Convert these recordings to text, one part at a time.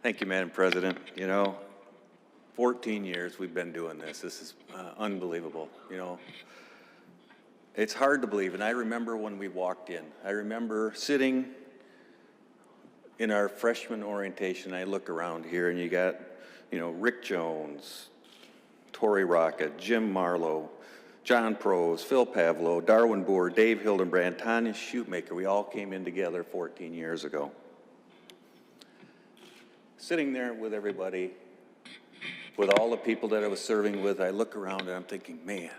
Thank you, Madam President. You know, 14 years we've been doing this. This is unbelievable. You know, it's hard to believe. And I remember when we walked in, I remember sitting in our freshman orientation. I look around here and you got, you know, Rick Jones, Tori Rocket, Jim Marlowe, John Prose, Phil Pavlo, Darwin Boer, Dave Hildenbrand, Tanya Shoemaker. We all came in together 14 years ago. Sitting there with everybody, with all the people that I was serving with, I look around and I'm thinking, man,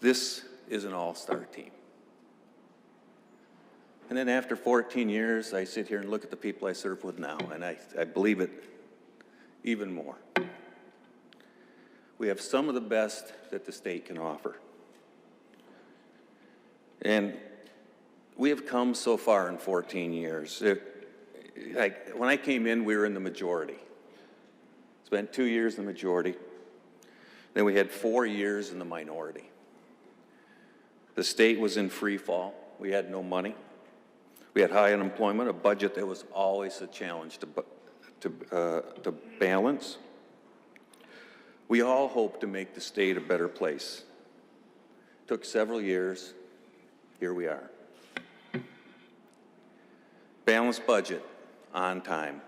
this is an all-star team. And then after 14 years, I sit here and look at the people I serve with now, and I believe it even more. We have some of the best that the state can offer. And we have come so far in 14 years. Like when I came in, we were in the majority. Spent 2 years in the majority. Then we had 4 years in the minority. The state was in free fall. We had no money. We had high unemployment, a budget that was always a challenge to balance. We all hoped to make the state a better place. It took several years. Here we are. Balanced budget on time.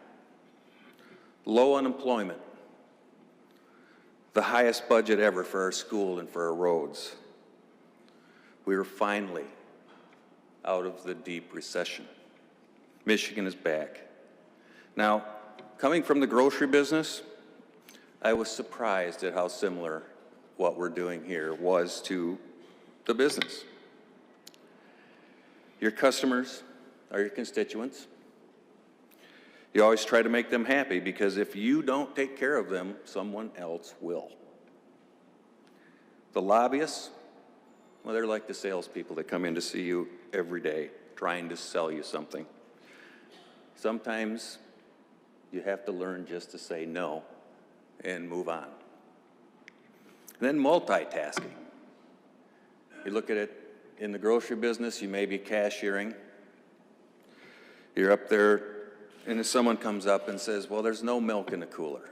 Low unemployment. The highest budget ever for our school and for our roads. We were finally out of the deep recession. Michigan is back. Now, coming from the grocery business, I was surprised at how similar what we're doing here was to the business. Your customers are your constituents. You always try to make them happy because if you don't take care of them, someone else will. The lobbyists, well, they're like the salespeople that come in to see you every day trying to sell you something. Sometimes you have to learn just to say no and move on. And then multitasking. You look at it in the grocery business, you may be cashiering. You're up there, and if someone comes up and says, well, there's no milk in the cooler.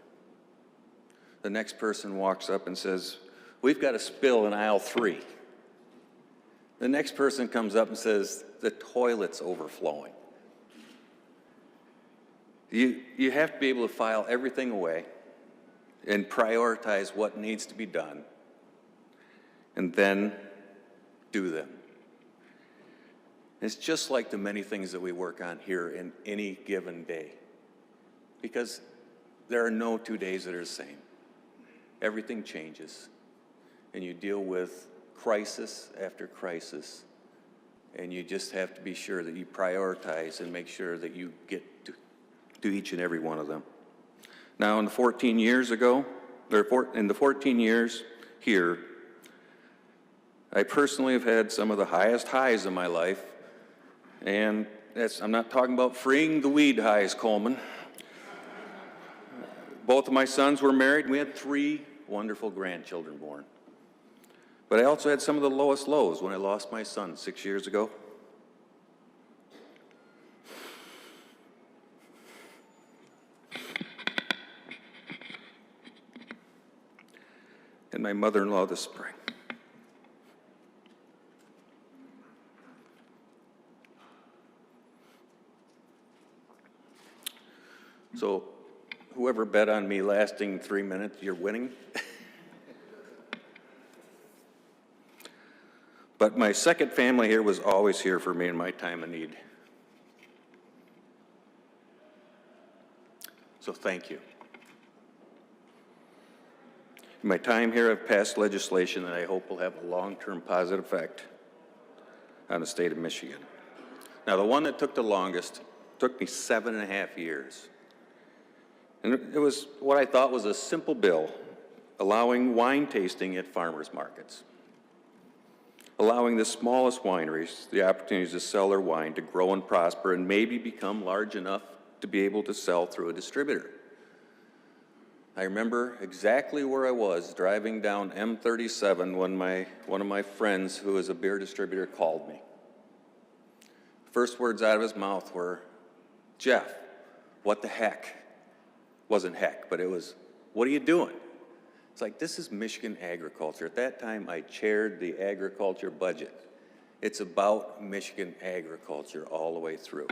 The next person walks up and says, we've got a spill in aisle 3. The next person comes up and says, the toilet's overflowing. You have to be able to file everything away and prioritize what needs to be done, and then do them. It's just like the many things that we work on here in any given day, because there are no 2 days that are the same. Everything changes, and you deal with crisis after crisis, and you just have to be sure that you prioritize and make sure that you get to do each and every one of them. Now, in the 14 years here, I personally have had some of the highest highs in my life, and I'm not talking about freeing the weed highs, Coleman. Both of my sons were married, and we had 3 wonderful grandchildren born. But I also had some of the lowest lows when I lost my son 6 years ago. And my mother-in-law this spring. So whoever bet on me lasting 3 minutes, you're winning. But my second family here was always here for me in my time of need. So thank you. In my time here, I've passed legislation that I hope will have a long-term positive effect on the state of Michigan. Now, the one that took the longest took me 7.5 years. And it was what I thought was a simple bill, allowing wine tasting at farmers markets, allowing the smallest wineries the opportunities to sell their wine, to grow and prosper, and maybe become large enough to be able to sell through a distributor. I remember exactly where I was driving down M37 when one of my friends who is a beer distributor called me. First words out of his mouth were, Jeff, what the heck? Wasn't heck, but it was, what are you doing? It's like, this is Michigan agriculture. At that time, I chaired the agriculture budget. It's about Michigan agriculture all the way through.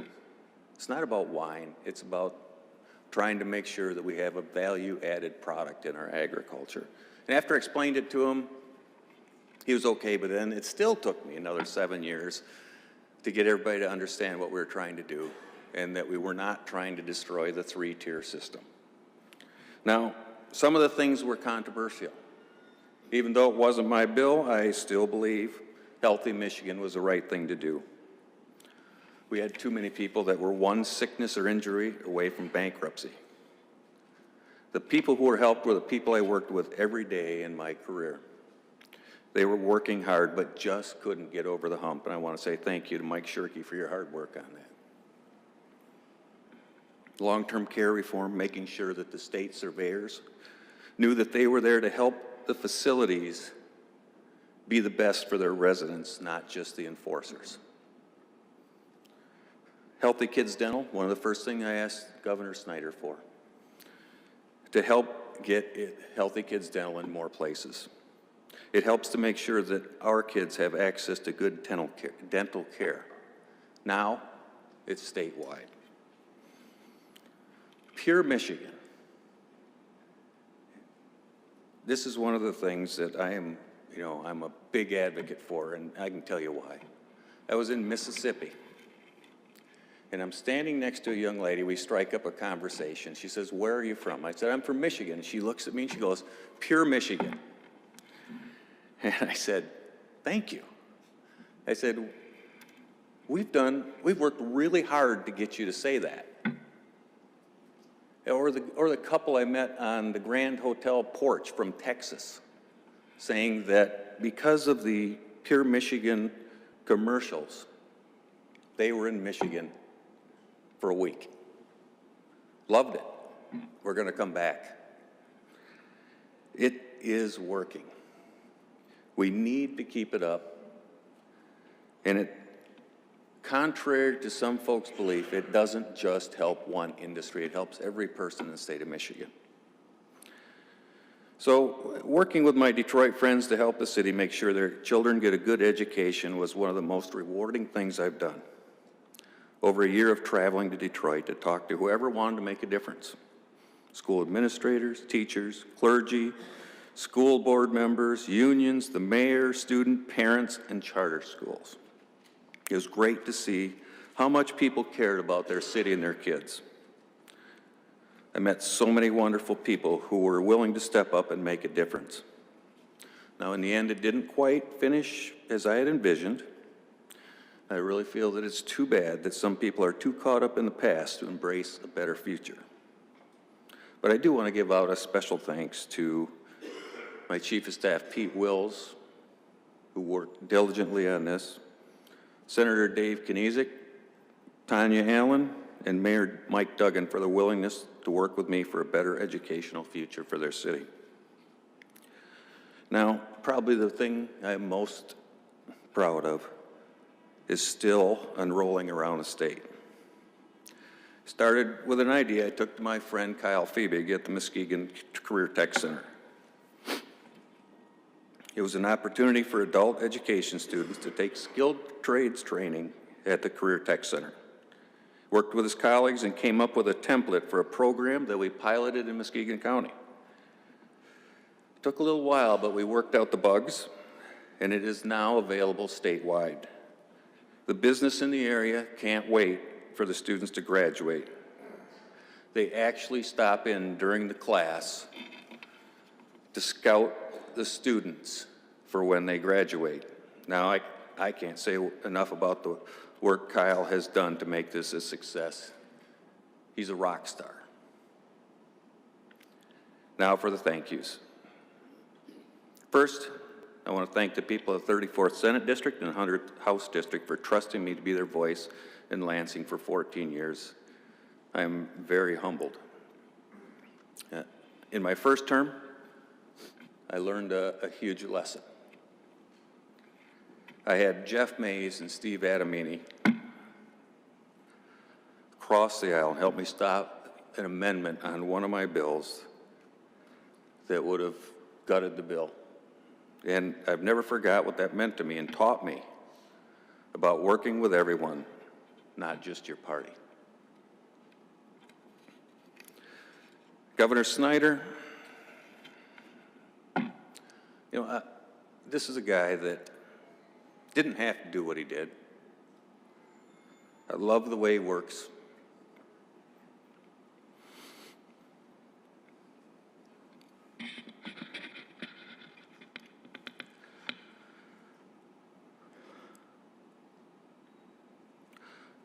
It's not about wine. It's about trying to make sure that we have a value-added product in our agriculture. And after I explained it to him, he was okay, but then it still took me another 7 years to get everybody to understand what we were trying to do and that we were not trying to destroy the three-tier system. Now, some of the things were controversial. Even though it wasn't my bill, I still believe Healthy Michigan was the right thing to do. We had too many people that were one sickness or injury away from bankruptcy. The people who were helped were the people I worked with every day in my career. They were working hard, but just couldn't get over the hump, and I want to say thank you to Mike Shirkey for your hard work on that. Long-term care reform, making sure that the state surveyors knew that they were there to help the facilities be the best for their residents, not just the enforcers. Healthy Kids Dental, one of the first things I asked Governor Snyder for, to help get Healthy Kids Dental in more places. It helps to make sure that our kids have access to good dental care. Now, it's statewide. Pure Michigan. This is one of the things that I'm a big advocate for, and I can tell you why. I was in Mississippi, and I'm standing next to a young lady. We strike up a conversation. She says, "Where are you from?" I said, "I'm from Michigan." She looks at me and she goes, "Pure Michigan." And I said, "Thank you." I said, we've worked really hard to get you to say that. Or the couple I met on the Grand Hotel porch from Texas, saying that because of the Pure Michigan commercials, they were in Michigan for a week. Loved it. We're going to come back. It is working. We need to keep it up. And contrary to some folks' belief, it doesn't just help one industry. It helps every person in the state of Michigan. So working with my Detroit friends to help the city make sure their children get a good education was one of the most rewarding things I've done. Over a year of traveling to Detroit to talk to whoever wanted to make a difference. School administrators, teachers, clergy, school board members, unions, the mayor, student, parents, and charter schools. It was great to see how much people cared about their city and their kids. I met so many wonderful people who were willing to step up and make a difference. Now, in the end, it didn't quite finish as I had envisioned. I really feel that it's too bad that some people are too caught up in the past to embrace a better future. But I do want to give out a special thanks to my Chief of Staff, Pete Wills, who worked diligently on this, Senator Dave Kniezek, Tanya Allen, and Mayor Mike Duggan for the willingness to work with me for a better educational future for their city. Now, probably the thing I'm most proud of is still unrolling around the state. Started with an idea I took to my friend Kyle Fiebig at the Muskegon Career Tech Center. It was an opportunity for adult education students to take skilled trades training at the Career Tech Center. Worked with his colleagues and came up with a template for a program that we piloted in Muskegon County. It took a little while, but we worked out the bugs, and it is now available statewide. The business in the area can't wait for the students to graduate. They actually stop in during the class to scout the students for when they graduate. Now, I can't say enough about the work Kyle has done to make this a success. He's a rock star. Now for the thank yous. First, I want to thank the people of the 34th Senate District and 100th House District for trusting me to be their voice in Lansing for 14 years. I am very humbled. In my first term, I learned a huge lesson. I had Jeff Mays and Steve Adamini cross the aisle and help me an amendment on one of my bills that would have gutted the bill. And I've never forgot what that meant to me and taught me about working with everyone, not just your party. Governor Snyder, this is a guy that didn't have to do what he did. I love the way he works.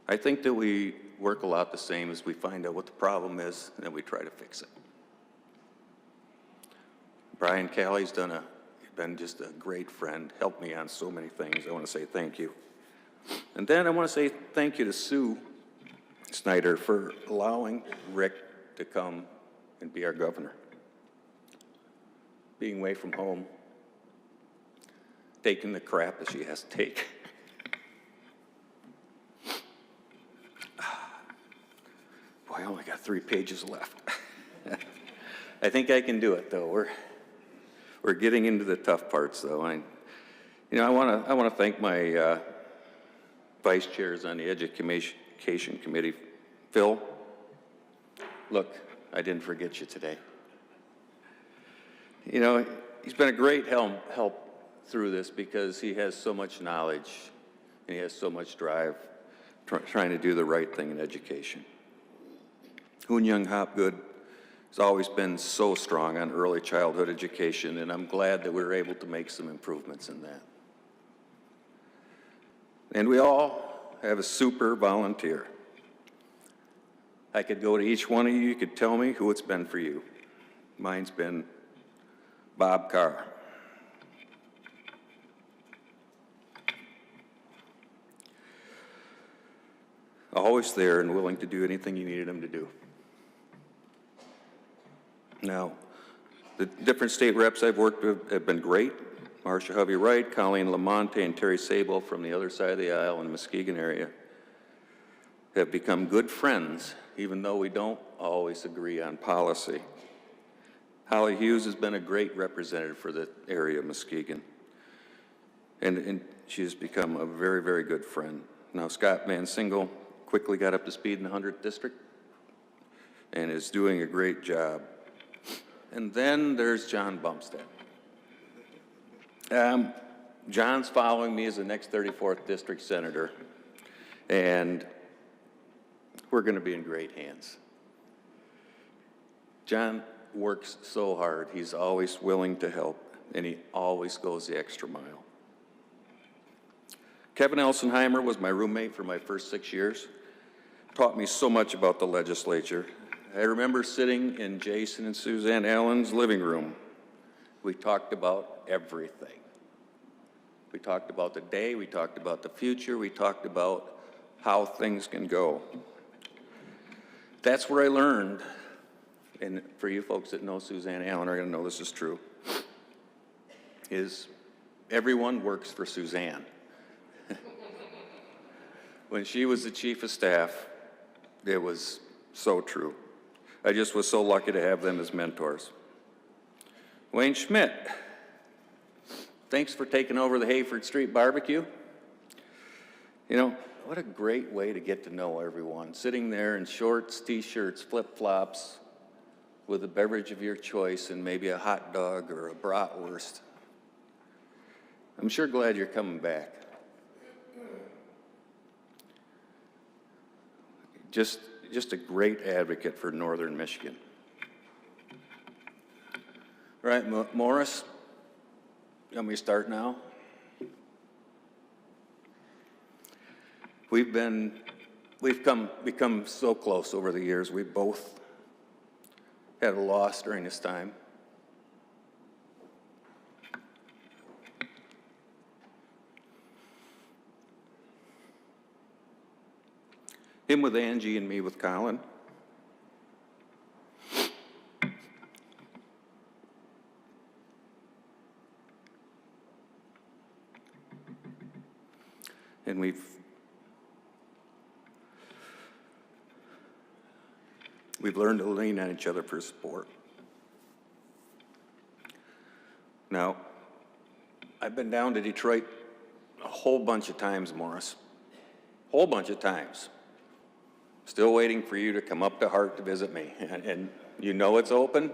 I think that we work a lot the same as we find out what the problem is, and then we try to fix it. Brian Calley's been just a great friend, helped me on so many things. I want to say thank you. And then I want to say thank you to Sue Snyder for allowing Rick to come and be our governor. Being away from home, taking the crap that she has to take. Boy, I only got 3 pages left. I think I can do it, though. We're getting into the tough parts, though. I want to thank my vice chairs on the Education Committee. Phil, look, I didn't forget you today. He's been a great help through this because he has so much knowledge and he has so much drive trying to do the right thing in education. Hoon Young Hopgood has always been so strong on early childhood education, and I'm glad that we were able to make some improvements in that. And we all have a super volunteer. I could go to each one of you, you could tell me who it's been for you. Mine's been Bob Carr. Always there and willing to do anything you needed him to do. Now, the different state reps I've worked with have been great. Marcia Hovey-Wright, Colleen Lamonte, and Terry Sable from the other side of the aisle in the Muskegon area have become good friends, even though we don't always agree on policy. Holly Hughes has been a great representative for the area of Muskegon, and she has become a very, very good friend. Now, Scott Van Single quickly got up to speed in the 100th District and is doing a great job. And then there's John Bumstead. John's following me as the next 34th District Senator, and we're going to be in great hands. John works so hard. He's always willing to help, and he always goes the extra mile. Kevin Elsenheimer was my roommate for my first 6 years. Taught me so much about the legislature. I remember sitting in Jason and Suzanne Allen's living room. We talked about everything. We talked about the day, we talked about the future, we talked about how things can go. That's where I learned, and for you folks that know Suzanne Allen are going to know this is true, is everyone works for Suzanne. When she was the chief of staff, it was so true. I just was so lucky to have them as mentors. Wayne Schmidt, thanks for taking over the Hayford Street barbecue. What a great way to get to know everyone. Sitting there in shorts, t-shirts, flip-flops, with a beverage of your choice and maybe a hot dog or a bratwurst. I'm sure glad you're coming back. Just a great advocate for Northern Michigan. All right, Morris, you want me to start now? We've become so close over the years. We both had a loss during this time. Him with Angie and me with Colin. And We've learned to lean on each other for support. Now, I've been down to Detroit a whole bunch of times, Morris. Whole bunch of times. Still waiting for you to come up to Hart to visit me. And you know it's open.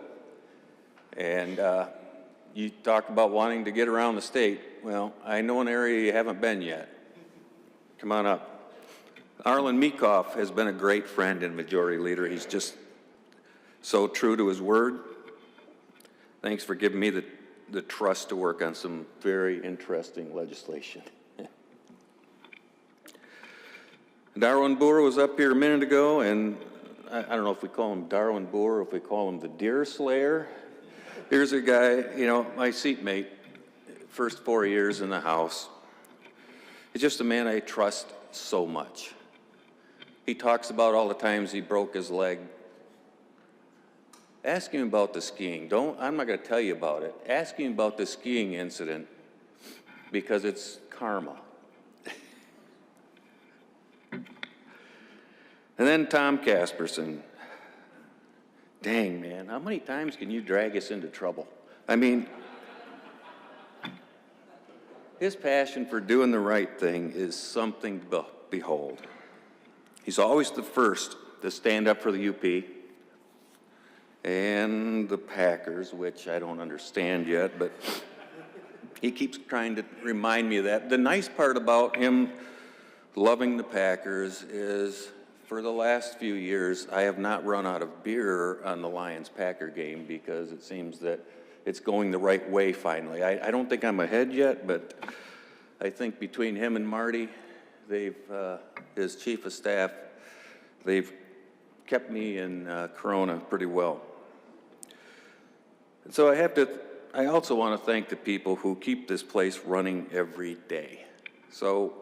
And you talk about wanting to get around the state. Well, I know an area you haven't been yet. Come on up. Arlen Meekoff has been a great friend and majority leader. He's just so true to his word. Thanks for giving me the trust to work on some very interesting legislation. Darwin Boer was up here a minute ago, and I don't know if we call him Darwin Boer or if we call him the Deer Slayer. Here's a guy, you know, my seatmate, first 4 years in the House. He's just a man I trust so much. He talks about all the times he broke his leg. Ask him about the skiing. I'm not going to tell you about it. Ask him about the skiing incident because it's karma. And then Tom Casperson. Dang, man, how many times can you drag us into trouble? I mean, his passion for doing the right thing is something to behold. He's always the first to stand up for the UP and the Packers, which I don't understand yet, but he keeps trying to remind me of that. The nice part about him loving the Packers is for the last few years, I have not run out of beer on the Lions-Packer game because it seems that it's going the right way finally. I don't think I'm ahead yet, but I think between him and Marty, his chief of staff, they've kept me in Corona pretty well. And so I also want to thank the people who keep this place running every day. So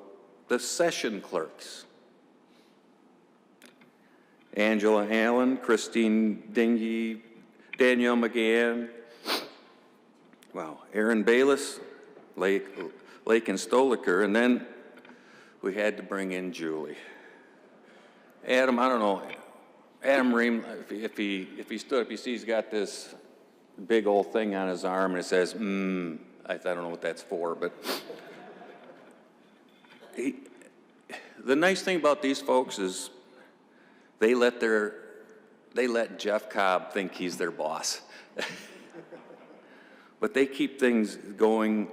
the session clerks, Angela Allen, Christine Dingy, Danielle McGann, wow, Aaron Bayless, Lake and Stoliker, and then we had to bring in Julie. Adam, I don't know, Adam Ream, if he stood up, you see he's got this big old thing on his arm and it says, I don't know what that's for, but the nice thing about these folks is they let Jeff Cobb think he's their boss. But they keep things going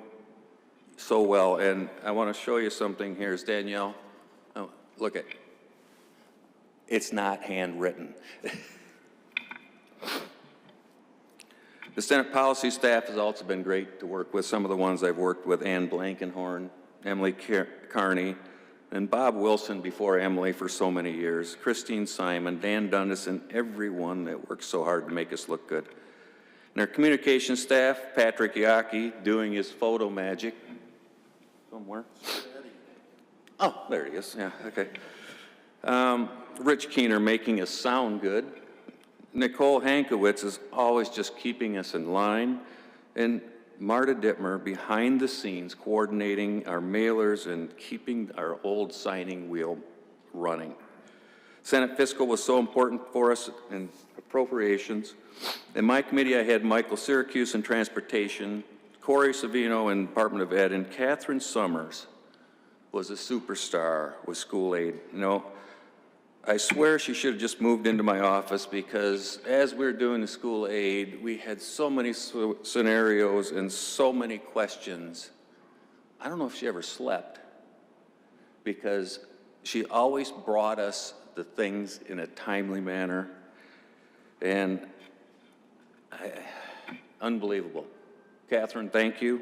so well, and I want to show you something here. Is Danielle? Oh, look at, it's not handwritten. The Senate policy staff has also been great to work with. Some of the ones I've worked with, Ann Blankenhorn, Emily Carney, and Bob Wilson before Emily for so many years, Christine Simon, Dan Dundas, and everyone that works so hard to make us look good. And our communication staff, Patrick Yaki, doing his photo magic. Somewhere. Oh, there he is, yeah, okay. Rich Keener making us sound good. Nicole Hankowitz is always just keeping us in line. And Marta Dittmer behind the scenes coordinating our mailers and keeping our old signing wheel running. Senate Fiscal was so important for us in appropriations. In my committee, I had Michael Syracuse in Transportation, Corey Savino in Department of Ed, and Catherine Summers was a superstar with school aid. You know, I swear she should have just moved into my office because as we were doing the school aid, we had so many scenarios and so many questions. I don't know if she ever slept because she always brought us the things in a timely manner, and unbelievable. Catherine, thank you.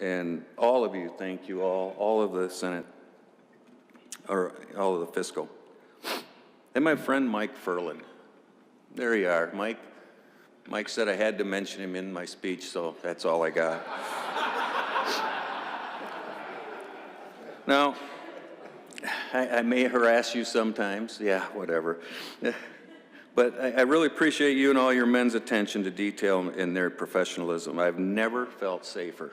And all of you, thank you all of the Senate, or all of the fiscal. And my friend Mike Ferland. There you are, Mike. Mike said I had to mention him in my speech, so that's all I got. Now, I may harass you sometimes, yeah, whatever. But I really appreciate you and all your men's attention to detail and their professionalism. I've never felt safer.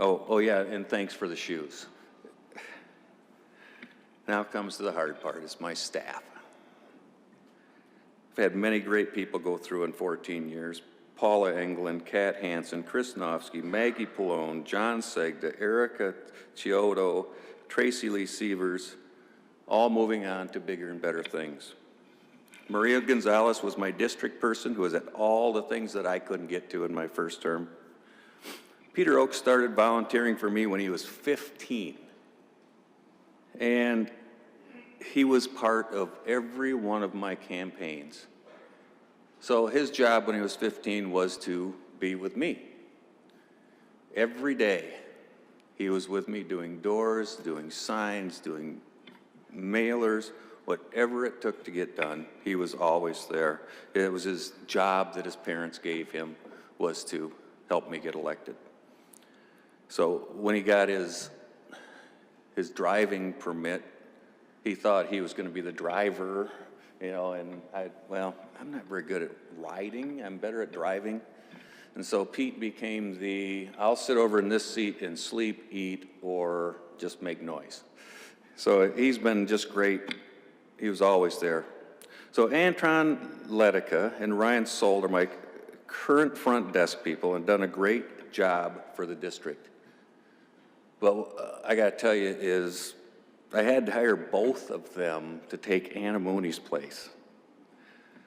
Oh yeah, and thanks for the shoes. Now comes to the hard part, it's my staff. had many great people go through in 14 years. Paula Englund, Kat Hansen, Chris Nofsky, Maggie Pallone, John Segda, Erica Chiodo, Tracy Lee Sievers, all moving on to bigger and better things. Maria Gonzalez was my district person who was at all the things that I couldn't get to in my first term. Peter Oakes started volunteering for me when he was 15. And he was part of every one of my campaigns. So his job when he was 15 was to be with me. Every day, he was with me doing doors, doing signs, doing mailers, whatever it took to get done, he was always there. It was his job that his parents gave him, was to help me get elected. So when he got his driving permit, he thought he was going to be the driver, you know, and I'm not very good at riding, I'm better at driving. And so Pete became I'll sit over in this seat and sleep, eat, or just make noise. So he's been just great. He was always there. So Antron Letica and Ryan Sold are my current front desk people and done a great job for the district. But I got to tell you I had to hire both of them to take Anna Mooney's place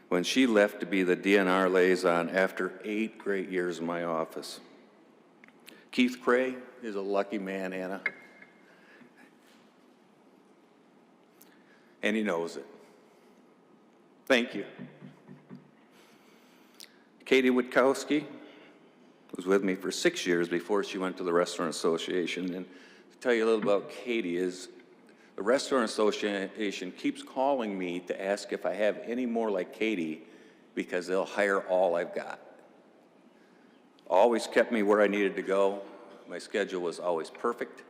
when she left to be the DNR liaison after 8 great years in my office. Keith Cray is a lucky man, Anna. And he knows it. Thank you. Katie Witkowski was with me for 6 years before she went to the Restaurant Association. And to tell you a little about Katie is the Restaurant Association keeps calling me to ask if I have any more like Katie because they'll hire all I've got. Always kept me where I needed to go. My schedule was always perfect.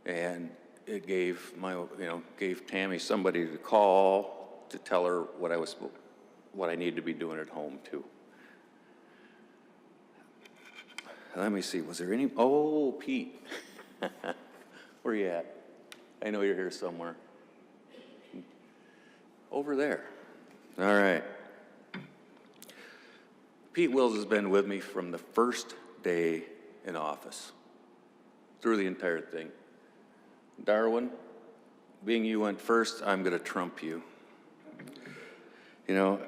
And it gave Tammy somebody to call to tell her what I needed to be doing at home too. Let me see, was there any, Pete. Where you at? I know you're here somewhere. Over there. All right. Pete Wills has been with me from the first day in office, through the entire thing. Darwin, being you went first, I'm going to trump you. You know,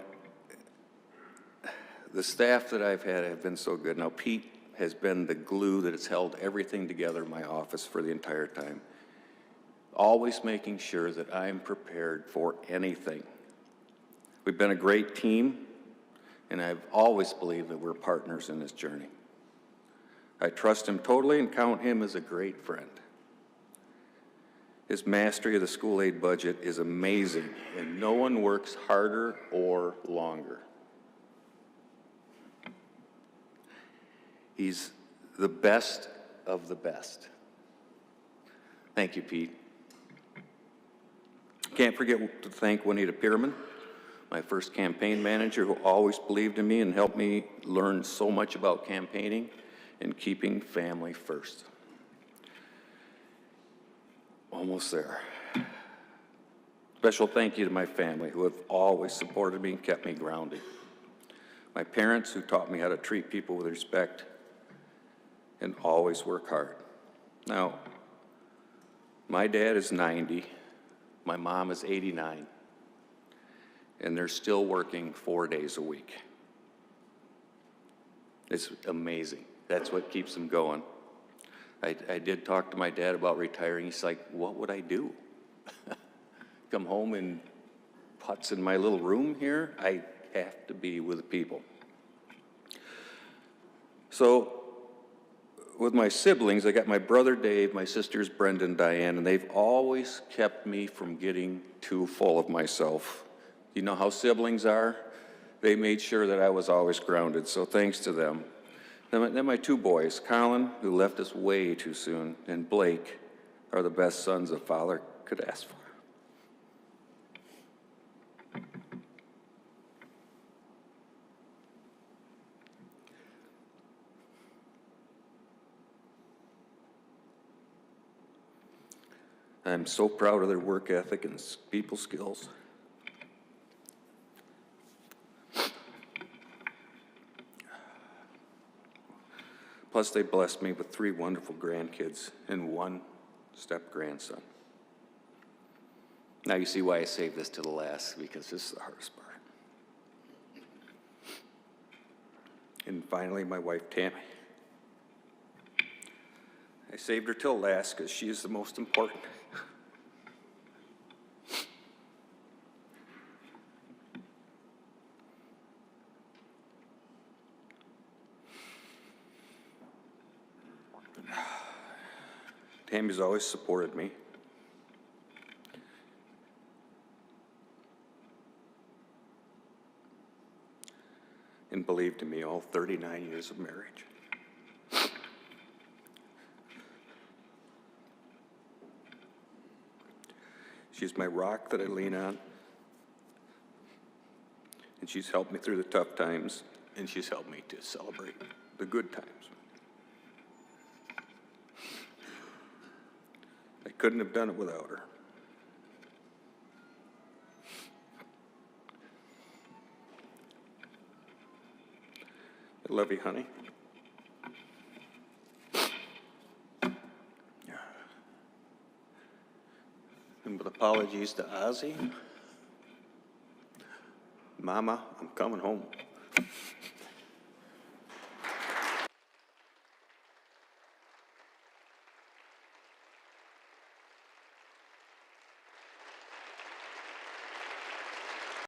the staff that I've had have been so good. Now, Pete has been the glue that has held everything together in my office for the entire time. Always making sure that I'm prepared for anything. We've been a great team, and I've always believed that we're partners in this journey. I trust him totally and count him as a great friend. His mastery of the school aid budget is amazing, and no one works harder or longer. He's the best of the best. Thank you, Pete. Can't forget to thank Juanita Pierman, my first campaign manager, who always believed in me and helped me learn so much about campaigning and keeping family first. Almost there. Special thank you to my family, who have always supported me and kept me grounded. My parents, who taught me how to treat people with respect and always work hard. Now, my dad is 90, my mom is 89, and they're still working 4 days a week. It's amazing. That's what keeps them going. I did talk to my dad about retiring. He's like, what would I do? Come home and putz in my little room here? I have to be with people. So with my siblings, I got my brother Dave, my sisters Brenda and Diane, and they've always kept me from getting too full of myself. You know how siblings are? They made sure that I was always grounded, so thanks to them. Then my 2 boys, Colin, who left us way too soon, and Blake, are the best sons a father could ask for. I'm so proud of their work ethic and people skills. Plus, they blessed me with 3 wonderful grandkids and 1 step-grandson. Now you see why I saved this to the last, because this is the hardest part. And finally, my wife, Tammy. I saved her till last because she is the most important. Tammy's always supported me. And believed in me all 39 years of marriage. She's my rock that I lean on. And she's helped me through the tough times, and she's helped me to celebrate the good times. I couldn't have done it without her. I love you, honey. And with apologies to Ozzy, Mama, I'm coming home.